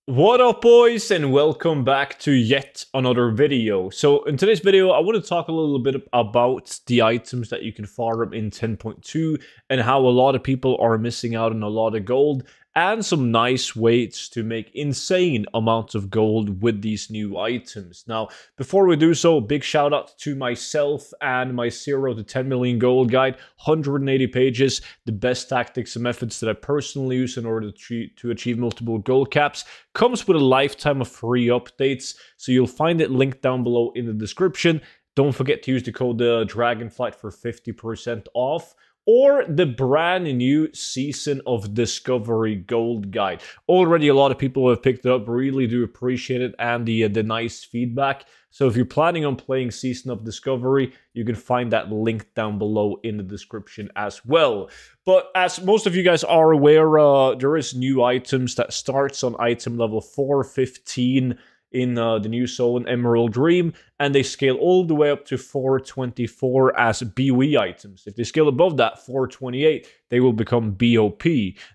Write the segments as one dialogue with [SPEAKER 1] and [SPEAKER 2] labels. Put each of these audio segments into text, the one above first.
[SPEAKER 1] What up, boys, and welcome back to yet another video. So in today's video, I want to talk a little bit about the items that you can farm in 10.2 and how a lot of people are missing out on a lot of gold and some nice ways to make insane amounts of gold with these new items. Now, before we do so, big shout out to myself and my 0 to 10 million gold guide, 180 pages, the best tactics and methods that I personally use in order to achieve multiple gold caps. Comes with a lifetime of free updates, so you'll find it linked down below in the description. Don't forget to use the code DRAGONFLIGHT for 50% off, or the brand new Season of Discovery Gold Guide. Already a lot of people have picked it up, really do appreciate it, and the nice feedback. So if you're planning on playing Season of Discovery, you can find that link down below in the description as well. But as most of you guys are aware, there is new items that starts on item level 415 in the new zone, Emerald Dream, and they scale all the way up to 424 as BOE items. If they scale above that, 428, they will become BOP.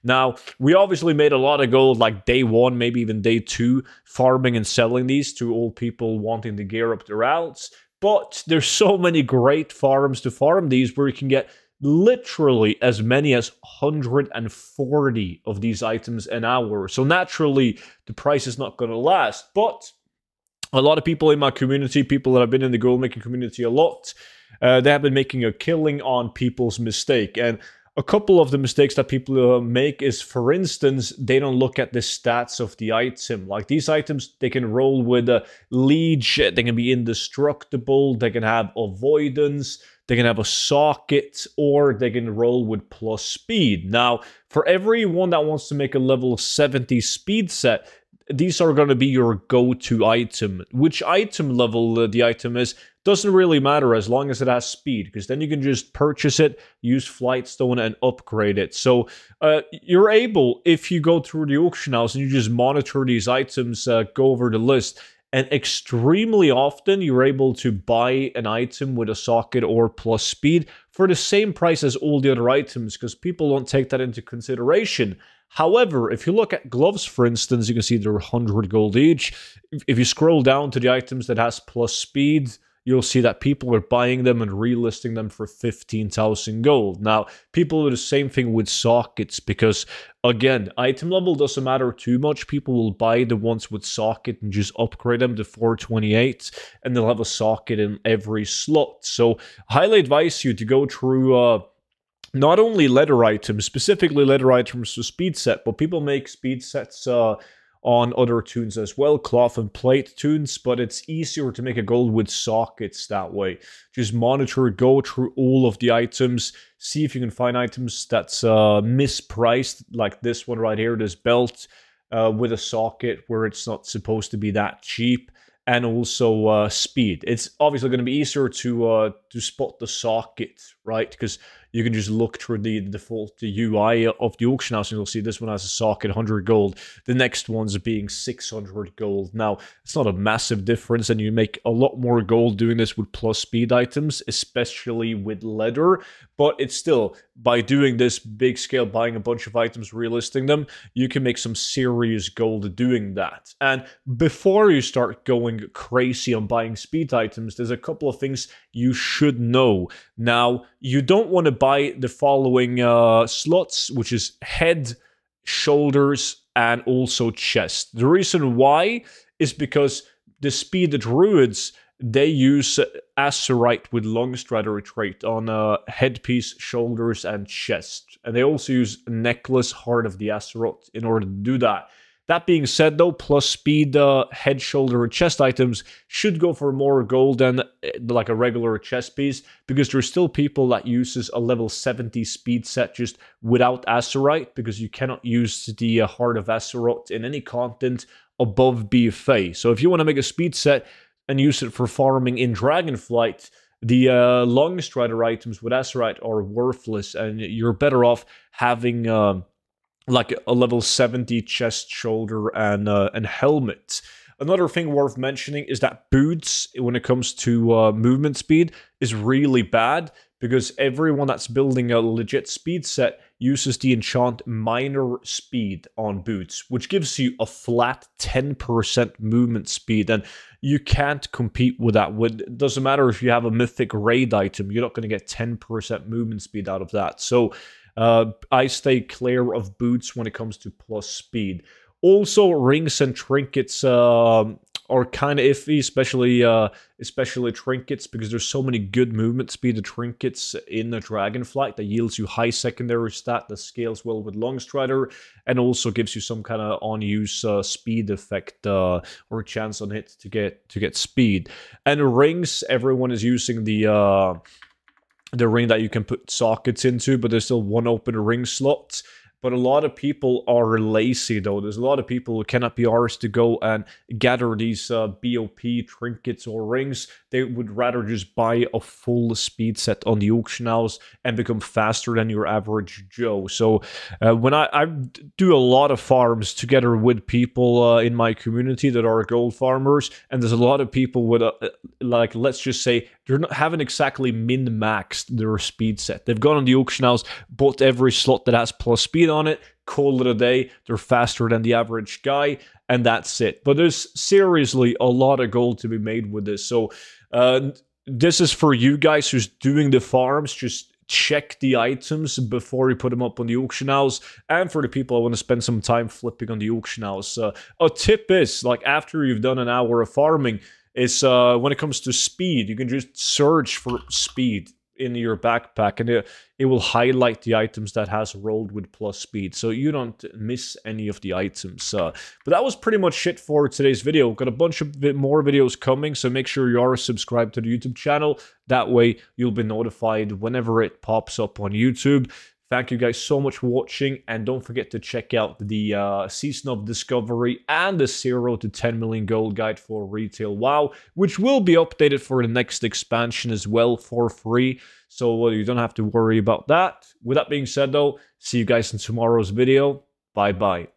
[SPEAKER 1] Now, we obviously made a lot of gold like day one, maybe even day two, farming and selling these to all people wanting to gear up their alts, but there's so many great farms to farm these where you can get literally as many as 140 of these items an hour. So naturally, the price is not going to last. But a lot of people in my community, people that have been in the gold making community a lot, they have been making a killing on people's mistake. And a couple of the mistakes that people make is, for instance, they don't look at the stats of the item. Like these items, they can roll with a leech, they can be indestructible, they can have avoidance, they can have a socket, or they can roll with plus speed. Now, for everyone that wants to make a level 70 speed set, these are going to be your go-to item. Which item level the item is doesn't really matter as long as it has speed, because then you can just purchase it, use Flightstone, and upgrade it. So you're able, if you go through the auction house and you just monitor these items, go over the list, and extremely often you're able to buy an item with a socket or plus speed for the same price as all the other items, because people don't take that into consideration. However, if you look at gloves, for instance, you can see they're 100 gold each. If you scroll down to the items that has plus speed, you'll see that people are buying them and relisting them for 15,000 gold. Now, people do the same thing with sockets because, again, item level doesn't matter too much. People will buy the ones with socket and just upgrade them to 428, and they'll have a socket in every slot. So, I highly advise you to go through not only leather items, specifically leather items for speed set, but people make speed sets on other tunes as well, cloth and plate tunes, but it's easier to make a gold with sockets that way. Just monitor, go through all of the items, see if you can find items that's mispriced, like this one right here, this belt with a socket where it's not supposed to be that cheap, and also speed. It's obviously going to be easier to spot the socket, right? Because you can just look through the default UI of the auction house and you'll see this one has a socket, 100 gold. The next one's being 600 gold. Now, it's not a massive difference, and you make a lot more gold doing this with plus speed items, especially with leather. But it's still, by doing this big scale, buying a bunch of items, relisting them, you can make some serious gold doing that. And before you start going crazy on buying speed items, there's a couple of things you should know. Now, you don't want to buy the following slots, which is head, shoulders, and also chest. The reason why is because the speed druids, they use Azurite with Longstrider trait on headpiece, shoulders, and chest. And they also use Necklace, Heart of the Azeroth in order to do that. That being said, though, plus speed head, shoulder, and chest items should go for more gold than like a regular chest piece, because there's still people that uses a level 70 speed set just without Azurite, because you cannot use the Heart of Azeroth in any content above BFA. So if you want to make a speed set and use it for farming in Dragonflight, the Longstrider items with Azurite are worthless, and you're better off having like a level 70 chest, shoulder, and helmet. Another thing worth mentioning is that boots, when it comes to movement speed, is really bad because everyone that's building a legit speed set uses the enchant minor speed on boots, which gives you a flat 10% movement speed, and you can't compete with that. It doesn't matter if you have a mythic raid item, you're not going to get 10% movement speed out of that. So I stay clear of boots when it comes to plus speed. Also, rings and trinkets are kind of iffy, especially trinkets, because there's so many good movement speed of trinkets in the Dragonflight that yields you high secondary stat that scales well with Longstrider, and also gives you some kind of on-use speed effect or chance on hit to get speed. And rings, everyone is using the ring that you can put sockets into, but there's still one open ring slot. But a lot of people are lazy, though. There's a lot of people who cannot be arsed to go and gather these BOP trinkets or rings. They would rather just buy a full speed set on the auction house and become faster than your average Joe. So when I do a lot of farms together with people in my community that are gold farmers, and there's a lot of people with, like, let's just say, haven't exactly min-maxed their speed set. They've gone on the auction house, bought every slot that has plus speed on it, call it a day. They're faster than the average guy, and that's it. But there's seriously a lot of gold to be made with this. So this is for you guys who's doing the farms. Just check the items before you put them up on the auction house. And for the people who want to spend some time flipping on the auction house, a tip is, like, after you've done an hour of farming, is when it comes to speed, you can just search for speed in your backpack, and it will highlight the items that has rolled with plus speed, so you don't miss any of the items. But that was pretty much it for today's video. Got a bunch of more videos coming, so make sure you are subscribed to the YouTube channel. That way you'll be notified whenever it pops up on YouTube. Thank you guys so much for watching, and don't forget to check out the Season of Discovery and the 0 to 10 million gold guide for retail WoW, which will be updated for the next expansion as well for free, so you don't have to worry about that. With that being said, though, see you guys in tomorrow's video. Bye-bye.